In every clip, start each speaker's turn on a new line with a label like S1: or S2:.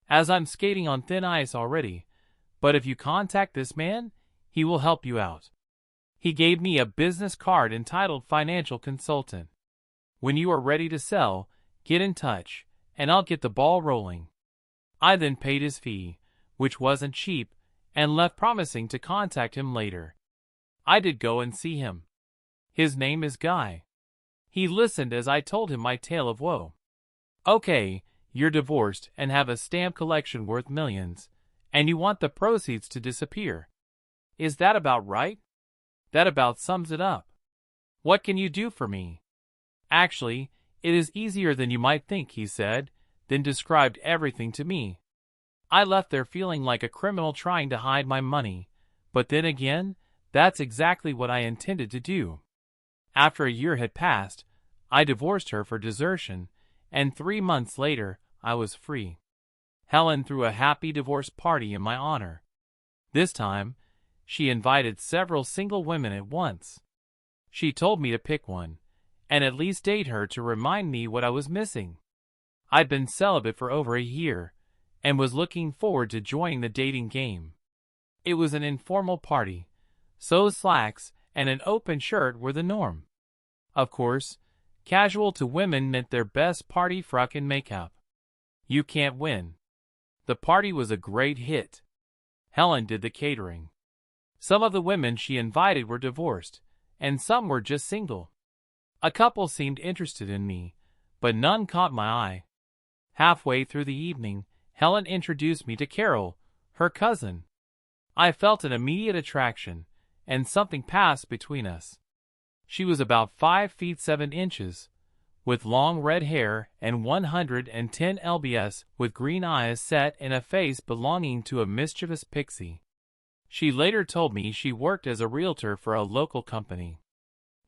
S1: as I'm skating on thin ice already, but if you contact this man, he will help you out. He gave me a business card entitled Financial Consultant. When you are ready to sell, get in touch, and I'll get the ball rolling. I then paid his fee, which wasn't cheap, and left promising to contact him later. I did go and see him. His name is Guy. He listened as I told him my tale of woe. Okay, you're divorced and have a stamp collection worth millions, and you want the proceeds to disappear. Is that about right? That about sums it up. What can you do for me? Actually, it is easier than you might think, he said, then described everything to me. I left there feeling like a criminal trying to hide my money, but then again, that's exactly what I intended to do. After a year had passed, I divorced her for desertion, and 3 months later, I was free. Helen threw a happy divorce party in my honor. This time, she invited several single women at once. She told me to pick one, and at least date her to remind me what I was missing. I'd been celibate for over a year, and was looking forward to joining the dating game. It was an informal party, so slacks and an open shirt were the norm. Of course, casual to women meant their best party frock and makeup. You can't win. The party was a great hit. Helen did the catering. Some of the women she invited were divorced, and some were just single. A couple seemed interested in me, but none caught my eye. Halfway through the evening, Helen introduced me to Carol, her cousin. I felt an immediate attraction, and something passed between us. She was about 5 feet 7 inches, with long red hair and 110 lbs, with green eyes set in a face belonging to a mischievous pixie. She later told me she worked as a realtor for a local company.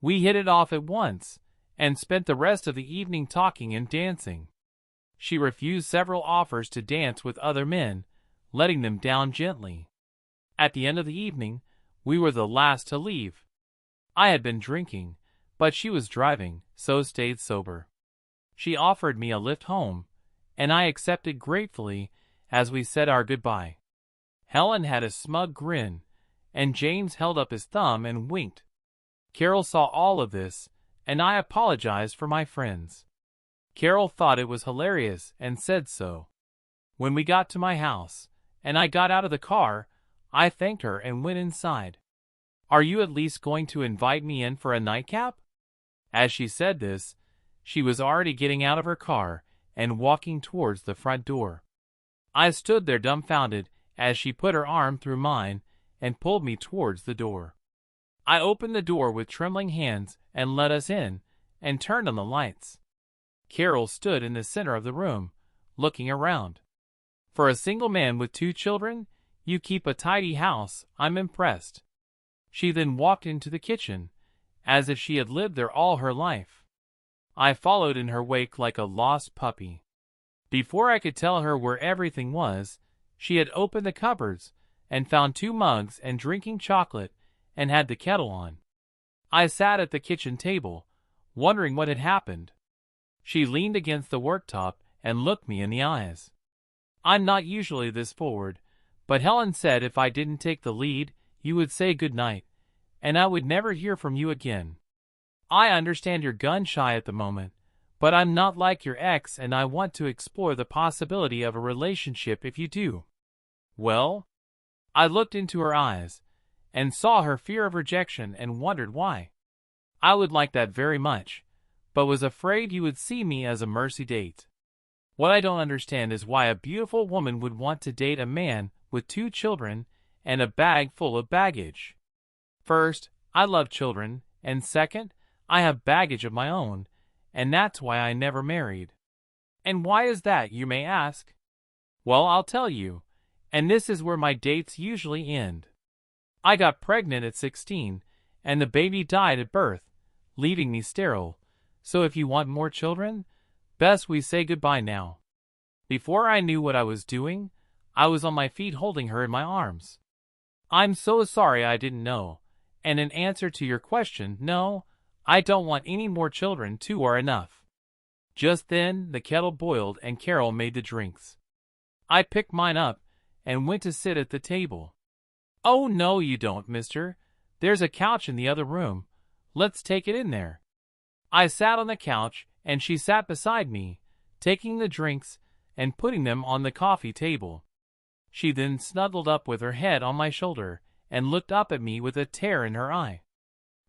S1: We hit it off at once, and spent the rest of the evening talking and dancing. She refused several offers to dance with other men, letting them down gently. At the end of the evening, we were the last to leave. I had been drinking, but she was driving, so stayed sober. She offered me a lift home, and I accepted gratefully as we said our goodbye. Helen had a smug grin, and James held up his thumb and winked. Carol saw all of this, and I apologized for my friends. Carol thought it was hilarious and said so. When we got to my house, and I got out of the car, I thanked her and went inside. Are you at least going to invite me in for a nightcap? As she said this, she was already getting out of her car and walking towards the front door. I stood there dumbfounded as she put her arm through mine and pulled me towards the door. I opened the door with trembling hands and let us in, and turned on the lights. Carol stood in the center of the room, looking around. For a single man with 2 children, you keep a tidy house, I'm impressed. She then walked into the kitchen, as if she had lived there all her life. I followed in her wake like a lost puppy. Before I could tell her where everything was, she had opened the cupboards and found 2 mugs and drinking chocolate and had the kettle on. I sat at the kitchen table, wondering what had happened. She leaned against the worktop and looked me in the eyes. I'm not usually this forward, but Helen said if I didn't take the lead, you would say good night, and I would never hear from you again. I understand you're gun-shy at the moment, but I'm not like your ex and I want to explore the possibility of a relationship if you do. Well? I looked into her eyes, and saw her fear of rejection and wondered why. I would like that very much, but was afraid you would see me as a mercy date. What I don't understand is why a beautiful woman would want to date a man with 2 children and a bag full of baggage. First, I love children, and second, I have baggage of my own, and that's why I never married. And why is that, you may ask? Well, I'll tell you, and this is where my dates usually end. I got pregnant at 16, and the baby died at birth, leaving me sterile, so if you want more children, best we say goodbye now. Before I knew what I was doing, I was on my feet holding her in my arms. I'm so sorry I didn't know, and in answer to your question, no, I don't want any more children, 2 are enough. Just then, the kettle boiled and Carol made the drinks. I picked mine up and went to sit at the table. "Oh, no, you don't, mister. There's a couch in the other room. Let's take it in there." I sat on the couch, and she sat beside me, taking the drinks and putting them on the coffee table. She then snuggled up with her head on my shoulder and looked up at me with a tear in her eye.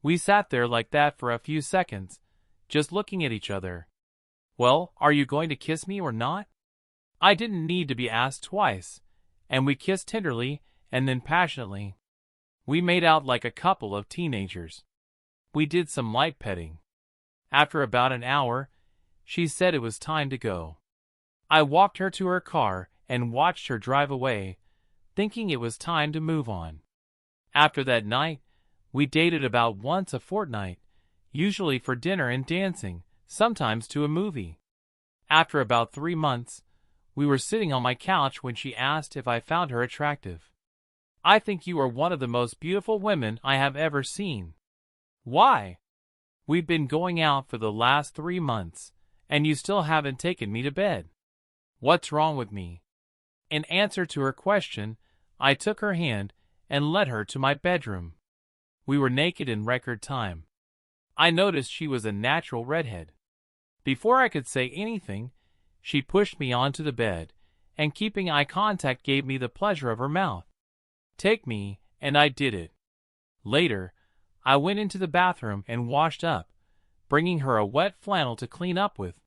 S1: We sat there like that for a few seconds, just looking at each other. "Well, are you going to kiss me or not?" I didn't need to be asked twice, and we kissed tenderly and then passionately. We made out like a couple of teenagers. We did some light petting. After about an hour, she said it was time to go. I walked her to her car and watched her drive away, thinking it was time to move on. After that night, we dated about once a fortnight, usually for dinner and dancing, sometimes to a movie. After about 3 months, we were sitting on my couch when she asked if I found her attractive. "I think you are one of the most beautiful women I have ever seen." "Why?" "We've been going out for the last 3 months, and you still haven't taken me to bed. What's wrong with me?" In answer to her question, I took her hand and led her to my bedroom. We were naked in record time. I noticed she was a natural redhead. Before I could say anything, she pushed me onto the bed, and keeping eye contact gave me the pleasure of her mouth. "Take me," and I did it. Later, I went into the bathroom and washed up, bringing her a wet flannel to clean up with.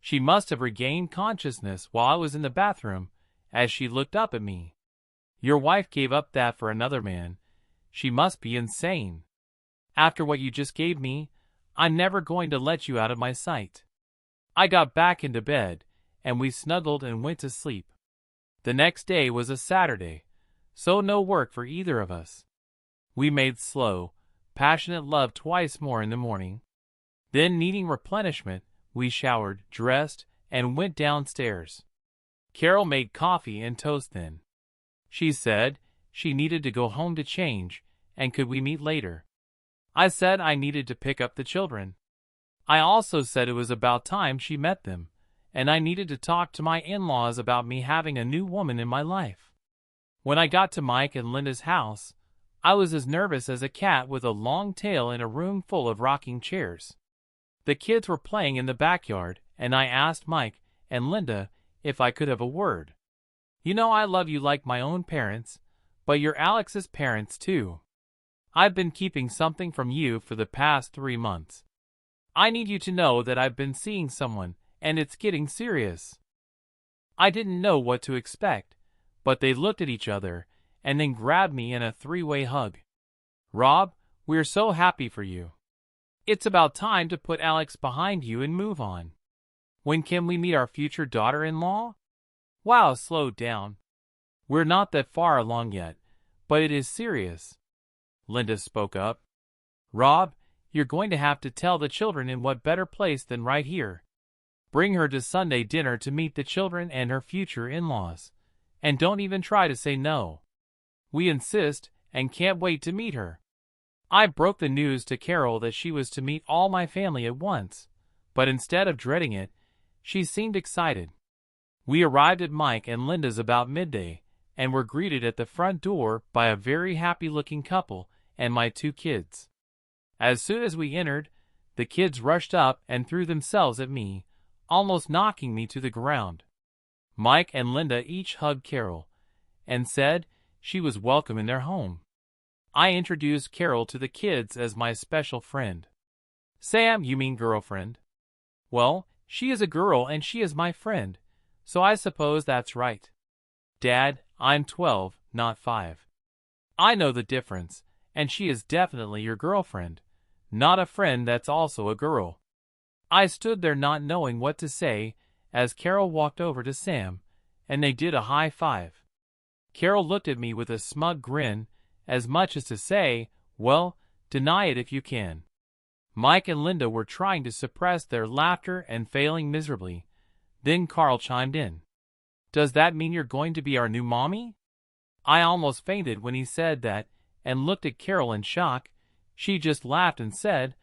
S1: She must have regained consciousness while I was in the bathroom, as she looked up at me. "Your wife gave up that for another man. She must be insane. After what you just gave me, I'm never going to let you out of my sight." I got back into bed, and we snuggled and went to sleep. The next day was a Saturday, so no work for either of us. We made slow, passionate love twice more in the morning. Then, needing replenishment, we showered, dressed, and went downstairs. Carol made coffee and toast then. She said she needed to go home to change, and could we meet later? I said I needed to pick up the children. I also said it was about time she met them, and I needed to talk to my in-laws about me having a new woman in my life. When I got to Mike and Linda's house, I was as nervous as a cat with a long tail in a room full of rocking chairs. The kids were playing in the backyard, and I asked Mike and Linda if I could have a word. "You know I love you like my own parents, but you're Alex's parents too. I've been keeping something from you for the past 3 months. I need you to know that I've been seeing someone, and it's getting serious." I didn't know what to expect, but they looked at each other and then grabbed me in a 3-way hug. "Rob, we're so happy for you. It's about time to put Alex behind you and move on. When can we meet our future daughter-in-law?" "Wow, slow down. We're not that far along yet, but it is serious." Linda spoke up. "Rob, you're going to have to tell the children in what better place than right here. Bring her to Sunday dinner to meet the children and her future in-laws. And don't even try to say no. We insist and can't wait to meet her." I broke the news to Carol that she was to meet all my family at once, but instead of dreading it, she seemed excited. We arrived at Mike and Linda's about midday, and were greeted at the front door by a very happy-looking couple and my 2 kids. As soon as we entered, the kids rushed up and threw themselves at me, almost knocking me to the ground. Mike and Linda each hugged Carol, and said she was welcome in their home. I introduced Carol to the kids as my special friend. "Sam, you mean girlfriend?" "Well, she is a girl and she is my friend, so I suppose that's right." "Dad, I'm 12, not 5. I know the difference, and she is definitely your girlfriend, not a friend that's also a girl." I stood there not knowing what to say as Carol walked over to Sam, and they did a high five. Carol looked at me with a smug grin, as much as to say, "Well, deny it if you can." Mike and Linda were trying to suppress their laughter and failing miserably. Then Carl chimed in. "Does that mean you're going to be our new mommy?" I almost fainted when he said that, and looked at Carol in shock. She just laughed and said,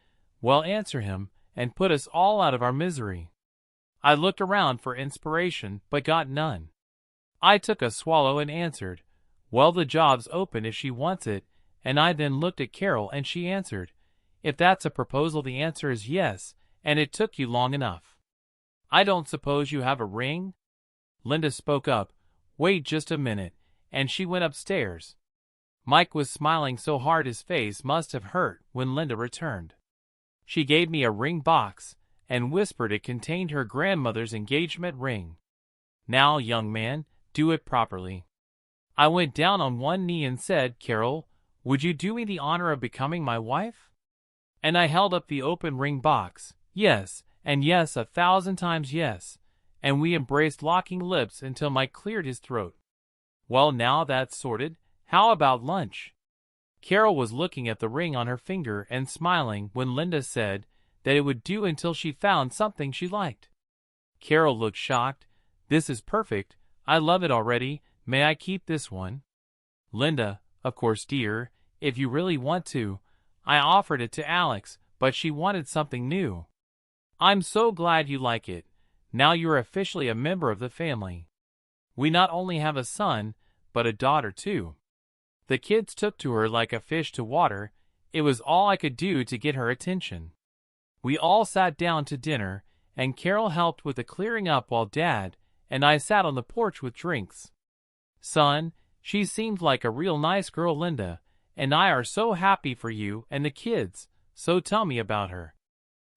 S1: "Well, answer him, and put us all out of our misery." I looked around for inspiration, but got none. I took a swallow and answered, "Well, the job's open if she wants it," and I then looked at Carol and she answered, "If that's a proposal, the answer is yes, and it took you long enough. I don't suppose you have a ring?" Linda spoke up, "Wait just a minute," and she went upstairs. Mike was smiling so hard his face must have hurt when Linda returned. She gave me a ring box and whispered it contained her grandmother's engagement ring. "Now, young man, do it properly." I went down on one knee and said, "Carol, would you do me the honor of becoming my wife?" And I held up the open ring box. Yes, and yes, 1,000 times yes, and we embraced, locking lips until Mike cleared his throat. "Well, now that's sorted, how about lunch?" Carol was looking at the ring on her finger and smiling when Linda said that it would do until she found something she liked. Carol looked shocked. "This is perfect. I love it already. May I keep this one?" Linda, "Of course, dear, if you really want to." I offered it to Alex, but she wanted something new. "I'm so glad you like it. Now you're officially a member of the family. We not only have a son, but a daughter too." The kids took to her like a fish to water. It was all I could do to get her attention. We all sat down to dinner, and Carol helped with the clearing up while Dad and I sat on the porch with drinks. "Son, she seemed like a real nice girl, Linda, and I are so happy for you and the kids, so tell me about her."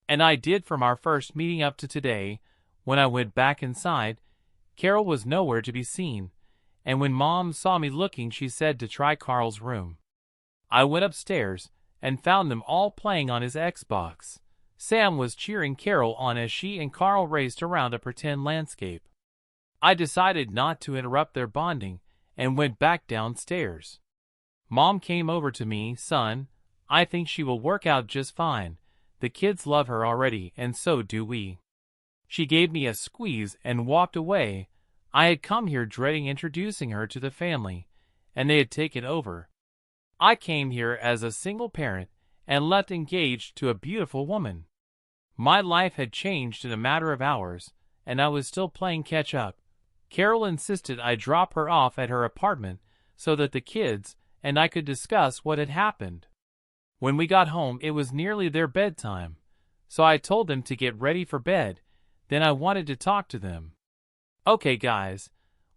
S1: And I did from our first meeting up to today. When I went back inside, Carol was nowhere to be seen, and when Mom saw me looking, she said to try Carl's room. I went upstairs and found them all playing on his Xbox. Sam was cheering Carol on as she and Carl raced around a pretend landscape. I decided not to interrupt their bonding and went back downstairs. Mom came over to me, "Son, I think she will work out just fine. The kids love her already, and so do we." She gave me a squeeze and walked away. I had come here dreading introducing her to the family, and they had taken over. I came here as a single parent and left engaged to a beautiful woman. My life had changed in a matter of hours, and I was still playing catch-up. Carol insisted I drop her off at her apartment so that the kids and I could discuss what had happened. When we got home, it was nearly their bedtime, so I told them to get ready for bed. Then I wanted to talk to them. "Okay, guys,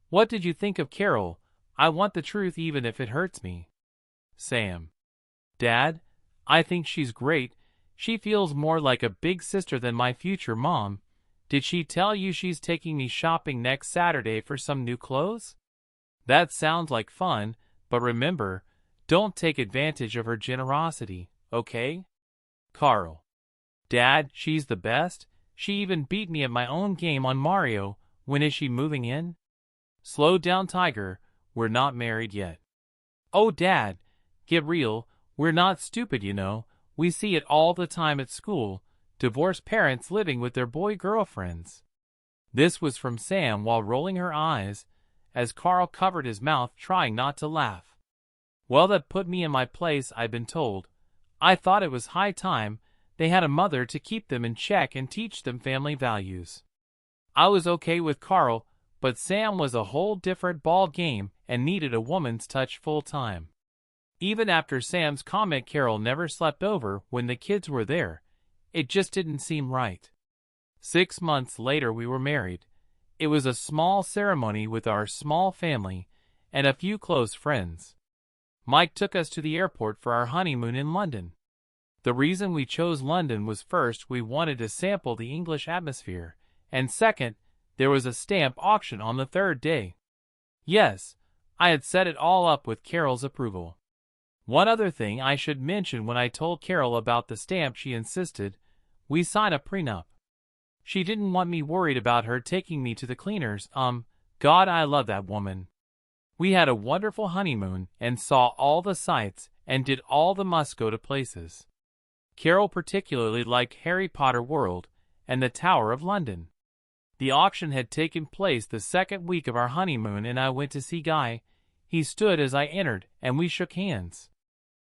S1: what did you think of Carol? I want the truth even if it hurts me." Sam: "Dad, I think she's great. She feels more like a big sister than my future mom. Did she tell you she's taking me shopping next Saturday for some new clothes?" "That sounds like fun, but remember, don't take advantage of her generosity, okay?" Carl: "Dad, she's the best. She even beat me at my own game on Mario. When is she moving in?" "Slow down, Tiger. We're not married yet." "Oh, Dad, get real. We're not stupid, you know. We see it all the time at school. Divorced parents living with their boy girlfriends." This was from Sam while rolling her eyes, as Carl covered his mouth trying not to laugh. Well, that put me in my place, I'd been told. I thought it was high time they had a mother to keep them in check and teach them family values. I was okay with Carl, but Sam was a whole different ball game and needed a woman's touch full time. Even after Sam's comment Carol never slept over when the kids were there, it just didn't seem right. 6 months later we were married. It was a small ceremony with our small family and a few close friends. Mike took us to the airport for our honeymoon in London. The reason we chose London was first, we wanted to sample the English atmosphere, and second, there was a stamp auction on the third day. Yes, I had set it all up with Carol's approval. One other thing I should mention: when I told Carol about the stamp, she insisted we sign a prenup. She didn't want me worried about her taking me to the cleaners. God, I love that woman. We had a wonderful honeymoon and saw all the sights and did all the must-go-to places. Carol particularly liked Harry Potter World and the Tower of London. The auction had taken place the second week of our honeymoon, and I went to see Guy. He stood as I entered, and we shook hands.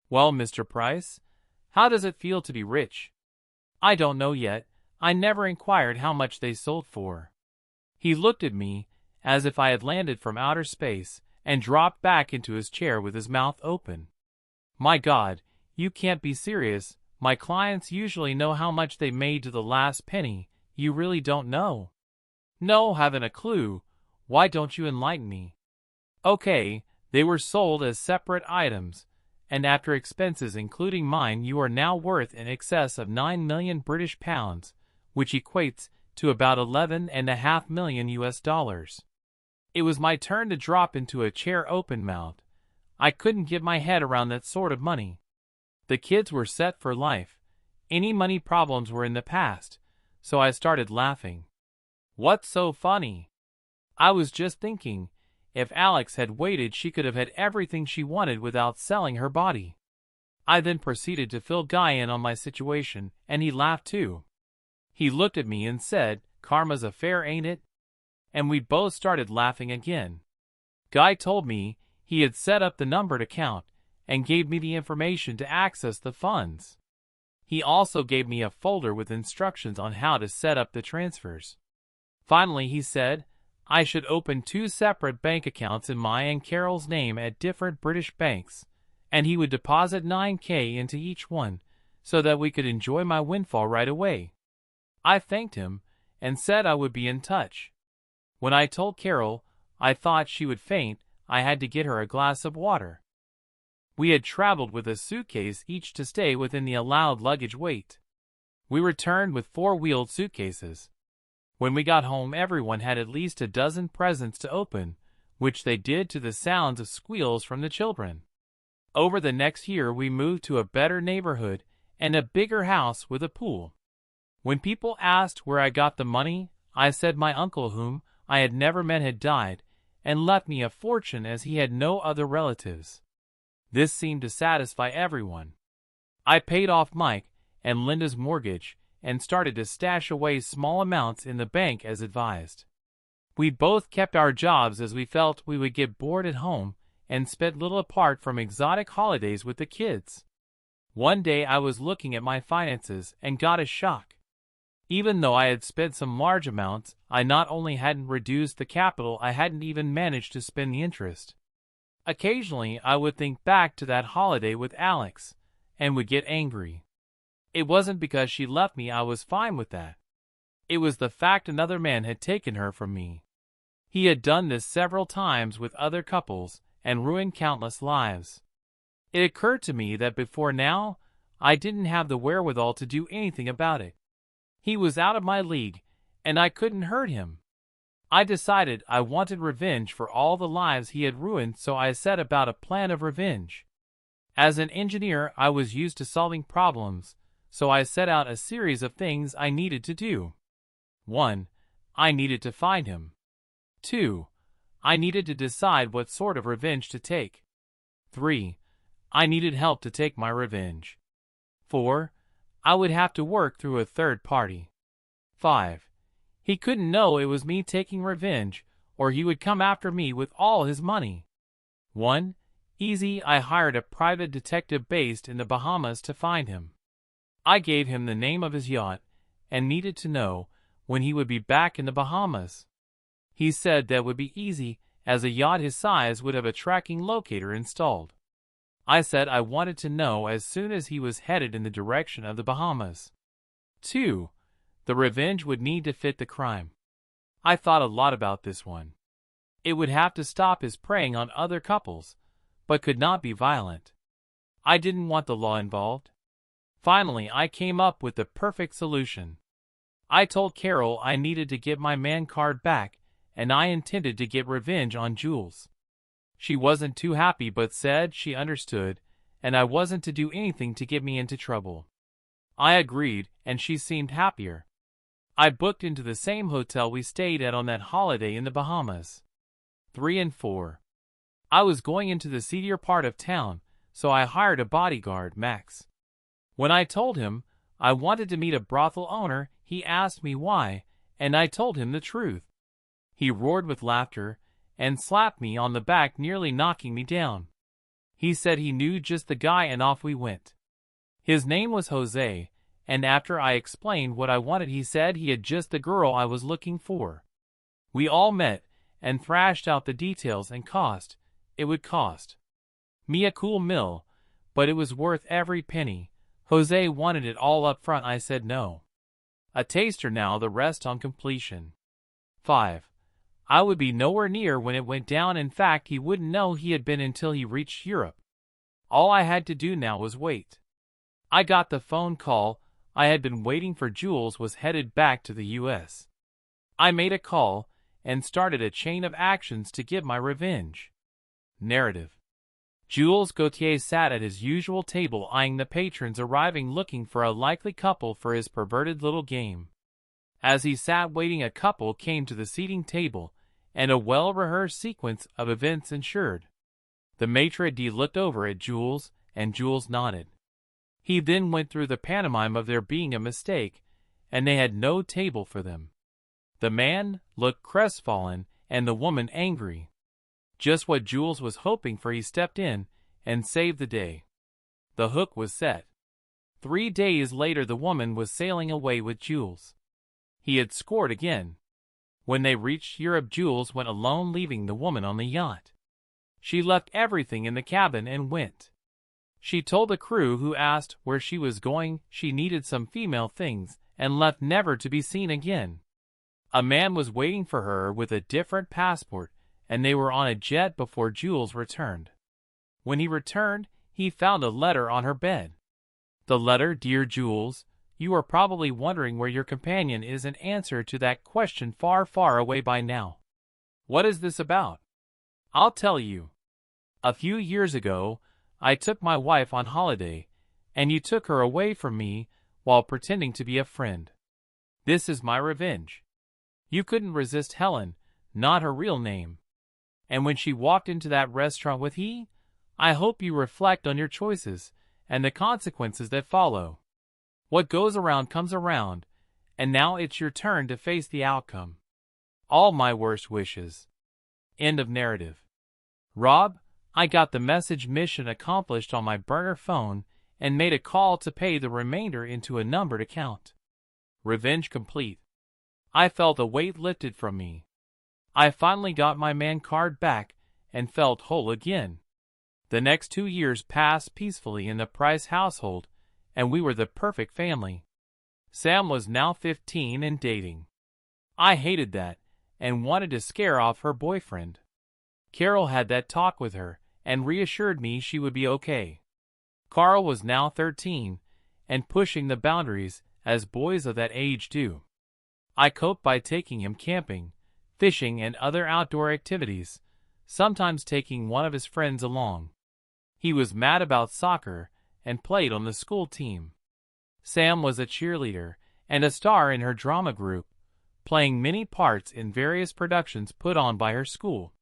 S1: "Well, Mr. Price, how does it feel to be rich?" "I don't know yet. I never inquired how much they sold for." He looked at me, as if I had landed from outer space, and dropped back into his chair with his mouth open. My God, you can't be serious. My clients usually know how much they made to the last penny. You really don't know? No, haven't a clue. Why don't you enlighten me? Okay, they were sold as separate items, and after expenses including mine, you are now worth in excess of 9 million British pounds, which equates to about 11.5 million US dollars. It was my turn to drop into a chair open-mouthed. I couldn't get my head around that sort of money. The kids were set for life. Any money problems were in the past, so I started laughing. What's so funny? I was just thinking, if Alex had waited, she could have had everything she wanted without selling her body. I then proceeded to fill Guy in on my situation, and he laughed too. He looked at me and said, "Karma's a fair, ain't it?" And we both started laughing again. Guy told me he had set up the numbered account and gave me the information to access the funds. He also gave me a folder with instructions on how to set up the transfers. Finally, he said I should open 2 separate bank accounts in my and Carol's name at different British banks, and he would deposit 9K into each one so that we could enjoy my windfall right away. I thanked him and said I would be in touch. When I told Carol I thought she would faint, I had to get her a glass of water. We had traveled with a suitcase each to stay within the allowed luggage weight. We returned with 4-wheeled suitcases. When we got home, everyone had at least a dozen presents to open, which they did to the sounds of squeals from the children. Over the next year, we moved to a better neighborhood and a bigger house with a pool. When people asked where I got the money, I said my uncle, whom I had never met, had died and left me a fortune as he had no other relatives. This seemed to satisfy everyone. I paid off Mike and Linda's mortgage and started to stash away small amounts in the bank as advised. We both kept our jobs as we felt we would get bored at home and spent little apart from exotic holidays with the kids. One day I was looking at my finances and got a shock. Even though I had spent some large amounts, I not only hadn't reduced the capital, I hadn't even managed to spend the interest. Occasionally I would think back to that holiday with Alex and would get angry. It wasn't because she left me, I was fine with that. It was the fact another man had taken her from me. He had done this several times with other couples and ruined countless lives. It occurred to me that before now, I didn't have the wherewithal to do anything about it. He was out of my league, and I couldn't hurt him. I decided I wanted revenge for all the lives he had ruined, so I set about a plan of revenge. As an engineer, I was used to solving problems, so I set out a series of things I needed to do. 1. I needed to find him. 2. I needed to decide what sort of revenge to take. 3. I needed help to take my revenge. 4. I would have to work through a third party. 5. He couldn't know it was me taking revenge, or he would come after me with all his money. 1. Easy. I hired a private detective based in the Bahamas to find him. I gave him the name of his yacht and needed to know when he would be back in the Bahamas. He said that would be easy, as a yacht his size would have a tracking locator installed. I said I wanted to know as soon as he was headed in the direction of the Bahamas. 2. The revenge would need to fit the crime. I thought a lot about this one. It would have to stop his preying on other couples, but could not be violent. I didn't want the law involved. Finally, I came up with the perfect solution. I told Carol I needed to get my man card back, and I intended to get revenge on Jules. She wasn't too happy but said she understood, and I wasn't to do anything to get me into trouble. I agreed, and she seemed happier. I booked into the same hotel we stayed at on that holiday in the Bahamas. 3 and 4. I was going into the seedier part of town, so I hired a bodyguard, Max. When I told him I wanted to meet a brothel owner, he asked me why, and I told him the truth. He roared with laughter and slapped me on the back, nearly knocking me down. He said he knew just the guy, and off we went. His name was Jose, and after I explained what I wanted, he said he had just the girl I was looking for. We all met, and thrashed out the details and cost. It would cost me a cool meal, but it was worth every penny. Jose wanted it all up front. I said no. A taster now, the rest on completion. 5. I would be nowhere near when it went down. In fact, he wouldn't know he had been until he reached Europe. All I had to do now was wait. I got the phone call I had been waiting for. Jules was headed back to the U.S. I made a call and started a chain of actions to get my revenge. Narrative. Jules Gautier sat at his usual table eyeing the patrons arriving, looking for a likely couple for his perverted little game. As he sat waiting, a couple came to the seating table, and a well-rehearsed sequence of events ensued. The maitre d' looked over at Jules, and Jules nodded. He then went through the pantomime of there being a mistake, and they had no table for them. The man looked crestfallen, and the woman angry. Just what Jules was hoping for. He stepped in and saved the day. The hook was set. 3 days later, the woman was sailing away with Jules. He had scored again. When they reached Europe, Jules went alone, leaving the woman on the yacht. She left everything in the cabin and went. She told the crew, who asked where she was going, she needed some female things, and left, never to be seen again. A man was waiting for her with a different passport, and they were on a jet before Jules returned. When he returned, he found a letter on her bed. The letter: Dear Jules, you are probably wondering where your companion is. An answer to that question far, far away by now. What is this about? I'll tell you. A few years ago, I took my wife on holiday, and you took her away from me while pretending to be a friend. This is my revenge. You couldn't resist Helen, not her real name. And when she walked into that restaurant with he, I hope you reflect on your choices and the consequences that follow. What goes around comes around, and now it's your turn to face the outcome. All my worst wishes. End of narrative. Rob, I got the message. Mission accomplished on my burner phone and made a call to pay the remainder into a numbered account. Revenge complete. I felt a weight lifted from me. I finally got my man card back and felt whole again. The next 2 years passed peacefully in the Price household, and we were the perfect family. Sam was now 15 and dating. I hated that and wanted to scare off her boyfriend. Carol had that talk with her and reassured me she would be okay. Carl was now 13 and pushing the boundaries as boys of that age do. I coped by taking him camping, fishing, and other outdoor activities, sometimes taking one of his friends along. He was mad about soccer and played on the school team. Sam was a cheerleader and a star in her drama group, playing many parts in various productions put on by her school.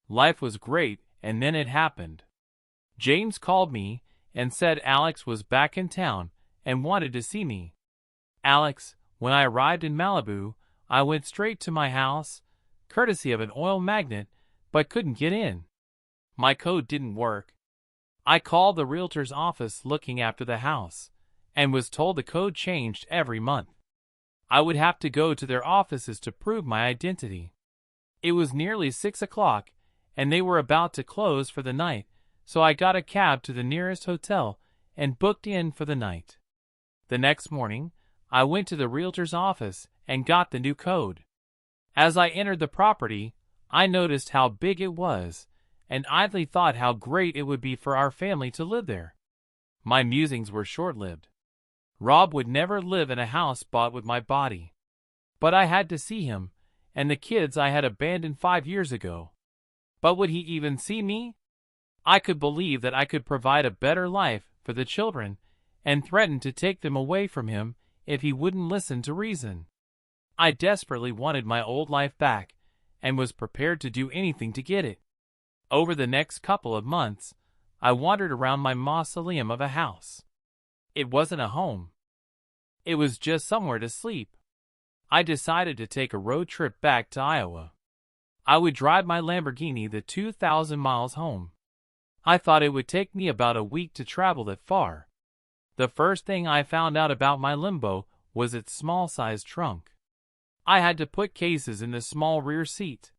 S1: Life was great, and then it happened. James called me and said Alex was back in town and wanted to see me. Alex, when I arrived in Malibu, I went straight to my house, courtesy of an oil magnate, but couldn't get in. My code didn't work. I called the realtor's office looking after the house, and was told the code changed every month. I would have to go to their offices to prove my identity. It was nearly 6 o'clock, and they were about to close for the night, so I got a cab to the nearest hotel and booked in for the night. The next morning, I went to the realtor's office and got the new code. As I entered the property, I noticed how big it was, and idly thought how great it would be for our family to live there. My musings were short-lived. Rob would never live in a house bought with my body. But I had to see him, and the kids I had abandoned 5 years ago. But would he even see me? I could believe that I could provide a better life for the children, and threatened to take them away from him if he wouldn't listen to reason. I desperately wanted my old life back, and was prepared to do anything to get it. Over the next couple of months, I wandered around my mausoleum of a house. It wasn't a home. It was just somewhere to sleep. I decided to take a road trip back to Iowa. I would drive my Lamborghini the 2,000 miles home. I thought it would take me about a week to travel that far. The first thing I found out about my limbo was its small-sized trunk. I had to put cases in the small rear seat.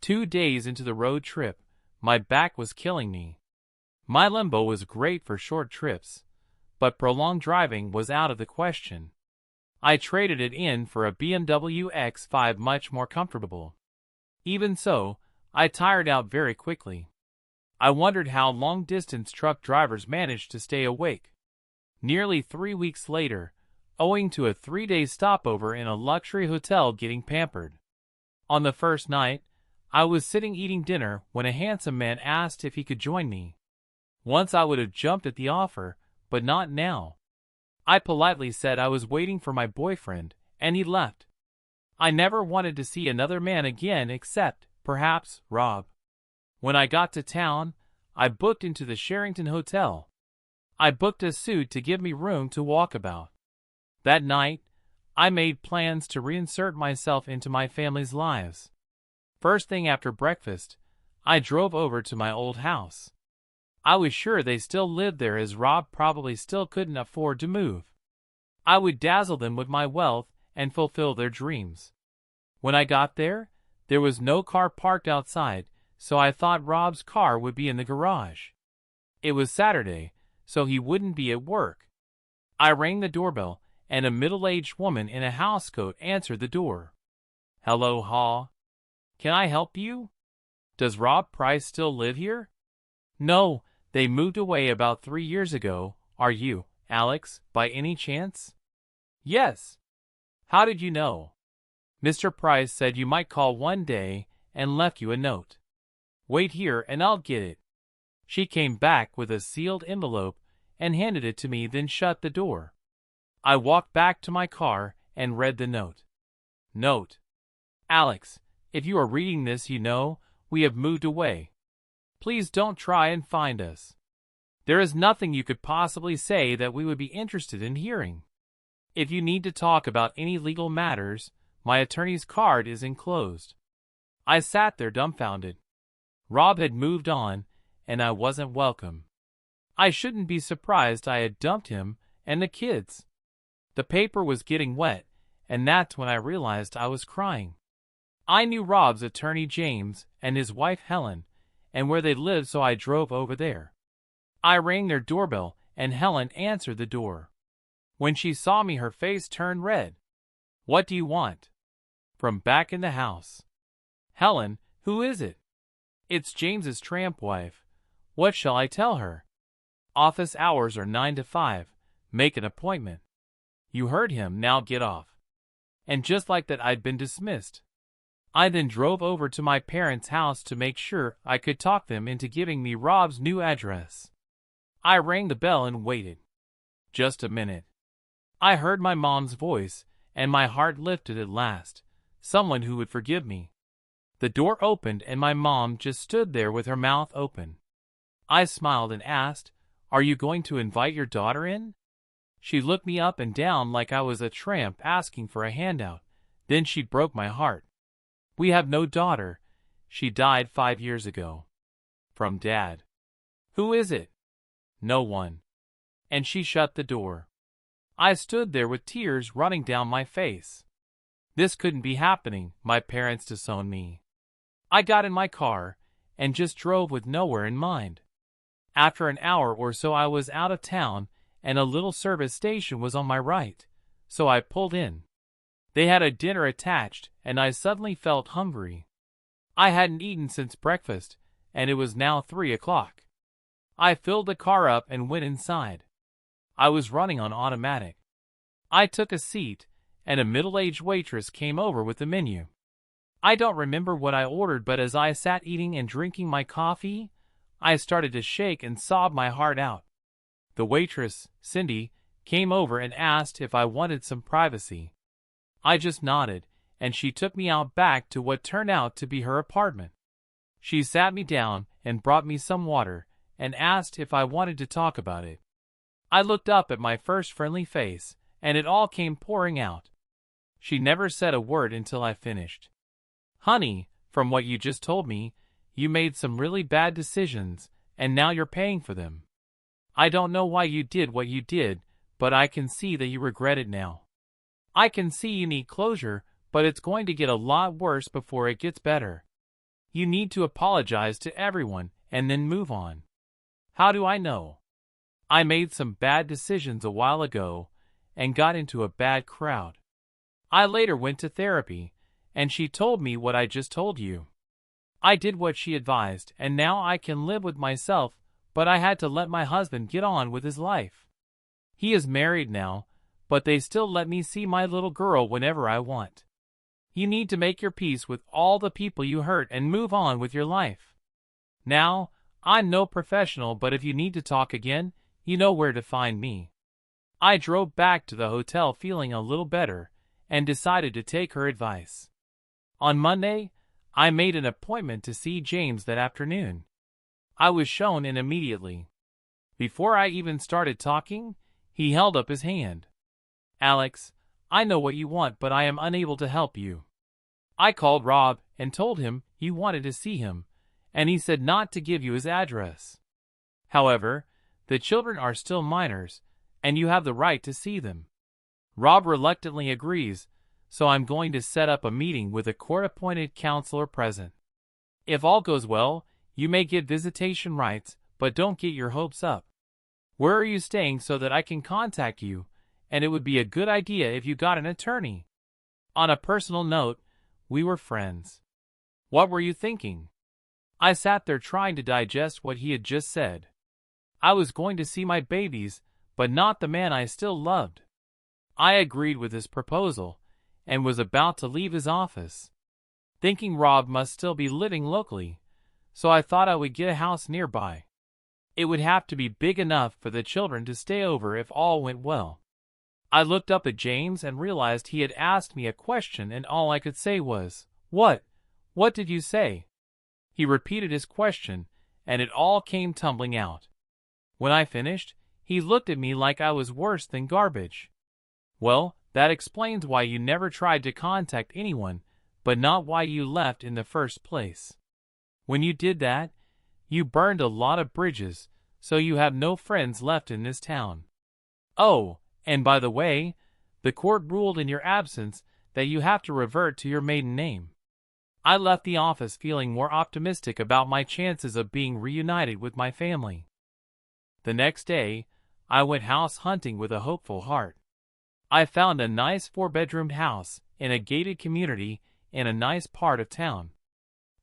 S1: 2 days into the road trip, my back was killing me. My limbo was great for short trips, but prolonged driving was out of the question. I traded it in for a BMW X5 much more comfortable. Even so, I tired out very quickly. I wondered how long-distance truck drivers managed to stay awake. Nearly 3 weeks later, owing to a 3-day stopover in a luxury hotel getting pampered. On the first night, I was sitting eating dinner when a handsome man asked if he could join me. Once I would have jumped at the offer, but not now. I politely said I was waiting for my boyfriend, and he left. I never wanted to see another man again except, perhaps, Rob. When I got to town, I booked into the Sheraton Hotel. I booked a suite to give me room to walk about. That night, I made plans to reinsert myself into my family's lives. First thing after breakfast, I drove over to my old house. I was sure they still lived there as Rob probably still couldn't afford to move. I would dazzle them with my wealth and fulfill their dreams. When I got there was no car parked outside, so I thought Rob's car would be in the garage. It was Saturday, so he wouldn't be at work. I rang the doorbell, and a middle-aged woman in a housecoat answered the door. "Hello, Ha. Can I help you? Does Rob Price still live here?" "No, they moved away about 3 years ago. Are you, Alex, by any chance?" "Yes." "How did you know?" "Mr. Price said you might call one day and left you a note." "Wait here and I'll get it." She came back with a sealed envelope and handed it to me, then shut the door. I walked back to my car and read the note. Note: Alex, if you are reading this, you know we have moved away. Please don't try and find us. There is nothing you could possibly say that we would be interested in hearing. If you need to talk about any legal matters, my attorney's card is enclosed. I sat there dumbfounded. Rob had moved on, and I wasn't welcome. I shouldn't be surprised I had dumped him and the kids. The paper was getting wet, and that's when I realized I was crying. I knew Rob's attorney James and his wife Helen, and where they lived, so I drove over there. I rang their doorbell, and Helen answered the door. When she saw me, her face turned red. "What do you want?" "From back in the house." "Helen, who is it?" "It's James's tramp wife. What shall I tell her?" "Office hours are 9 to 5. Make an appointment." "You heard him, now get off." And just like that, I'd been dismissed. I then drove over to my parents' house to make sure I could talk them into giving me Rob's new address. I rang the bell and waited. Just a minute. I heard my mom's voice, and my heart lifted at last. Someone who would forgive me. The door opened and my mom just stood there with her mouth open. I smiled and asked, "Are you going to invite your daughter in?" She looked me up and down like I was a tramp asking for a handout. Then she broke my heart. "We have no daughter. She died 5 years ago." "From Dad." "Who is it?" "No one." And she shut the door. I stood there with tears running down my face. This couldn't be happening, my parents disowned me. I got in my car and just drove with nowhere in mind. After an hour or so I was out of town and a little service station was on my right, so I pulled in. They had a dinner attached and I suddenly felt hungry. I hadn't eaten since breakfast and it was now 3 o'clock. I filled the car up and went inside. I was running on automatic. I took a seat and a middle-aged waitress came over with the menu. I don't remember what I ordered, but as I sat eating and drinking my coffee, I started to shake and sob my heart out. The waitress, Cindy, came over and asked if I wanted some privacy. I just nodded, and she took me out back to what turned out to be her apartment. She sat me down and brought me some water and asked if I wanted to talk about it. I looked up at my first friendly face, and it all came pouring out. She never said a word until I finished. "Honey, from what you just told me, you made some really bad decisions, and now you're paying for them. I don't know why you did what you did, but I can see that you regret it now. I can see you need closure, but it's going to get a lot worse before it gets better." You need to apologize to everyone and then move on. How do I know? I made some bad decisions a while ago and got into a bad crowd. I later went to therapy, and she told me what I just told you. I did what she advised, and now I can live with myself, but I had to let my husband get on with his life. He is married now, but they still let me see my little girl whenever I want. You need to make your peace with all the people you hurt and move on with your life. Now, I'm no professional, but if you need to talk again, you know where to find me. I drove back to the hotel feeling a little better and decided to take her advice. On Monday, I made an appointment to see James that afternoon. I was shown in immediately. Before I even started talking, he held up his hand. Alex, I know what you want, but I am unable to help you. I called Rob and told him you wanted to see him, and he said not to give you his address. However, the children are still minors, and you have the right to see them. Rob reluctantly agrees, so I'm going to set up a meeting with a court-appointed counselor present. If all goes well, you may get visitation rights, but don't get your hopes up. Where are you staying so that I can contact you, and it would be a good idea if you got an attorney. On a personal note, we were friends. What were you thinking? I sat there trying to digest what he had just said. I was going to see my babies, but not the man I still loved. I agreed with his proposal, and was about to leave his office, thinking Rob must still be living locally, so I thought I would get a house nearby. It would have to be big enough for the children to stay over if all went well. I looked up at James and realized he had asked me a question, and all I could say was, "What? What did you say?" He repeated his question, and it all came tumbling out. When I finished, he looked at me like I was worse than garbage. Well, that explains why you never tried to contact anyone, but not why you left in the first place. When you did that, you burned a lot of bridges, so you have no friends left in this town. Oh, and by the way, the court ruled in your absence that you have to revert to your maiden name. I left the office feeling more optimistic about my chances of being reunited with my family. The next day, I went house hunting with a hopeful heart. I found a nice 4-bedroom house in a gated community in a nice part of town.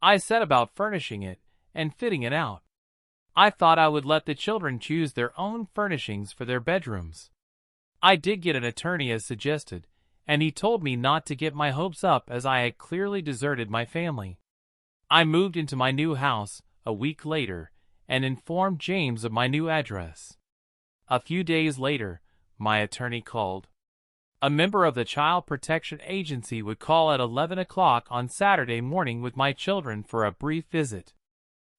S1: I set about furnishing it and fitting it out. I thought I would let the children choose their own furnishings for their bedrooms. I did get an attorney as suggested, and he told me not to get my hopes up as I had clearly deserted my family. I moved into my new house a week later and informed James of my new address. A few days later, my attorney called. A member of the Child Protection Agency would call at 11 o'clock on Saturday morning with my children for a brief visit.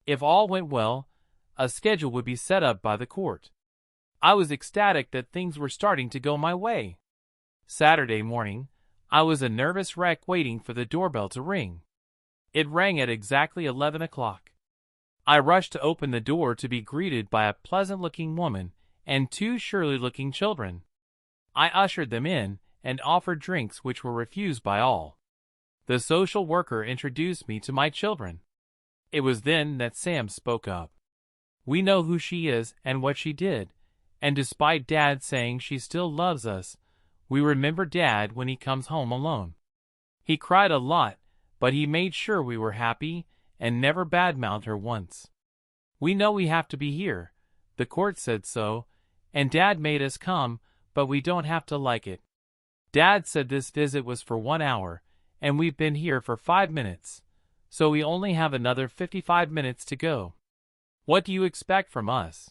S1: If all went well, a schedule would be set up by the court. I was ecstatic that things were starting to go my way. Saturday morning, I was a nervous wreck waiting for the doorbell to ring. It rang at exactly 11 o'clock. I rushed to open the door to be greeted by a pleasant-looking woman and 2 surly-looking children. I ushered them in and offered drinks, which were refused by all. The social worker introduced me to my children. It was then that Sam spoke up. We know who she is and what she did, and despite Dad saying she still loves us, we remember Dad when he comes home alone. He cried a lot, but he made sure we were happy and never badmouthed her once. We know we have to be here. The court said so, and Dad made us come, but we don't have to like it. Dad said this visit was for 1 hour, and we've been here for 5 minutes, so we only have another 55 minutes to go. What do you expect from us?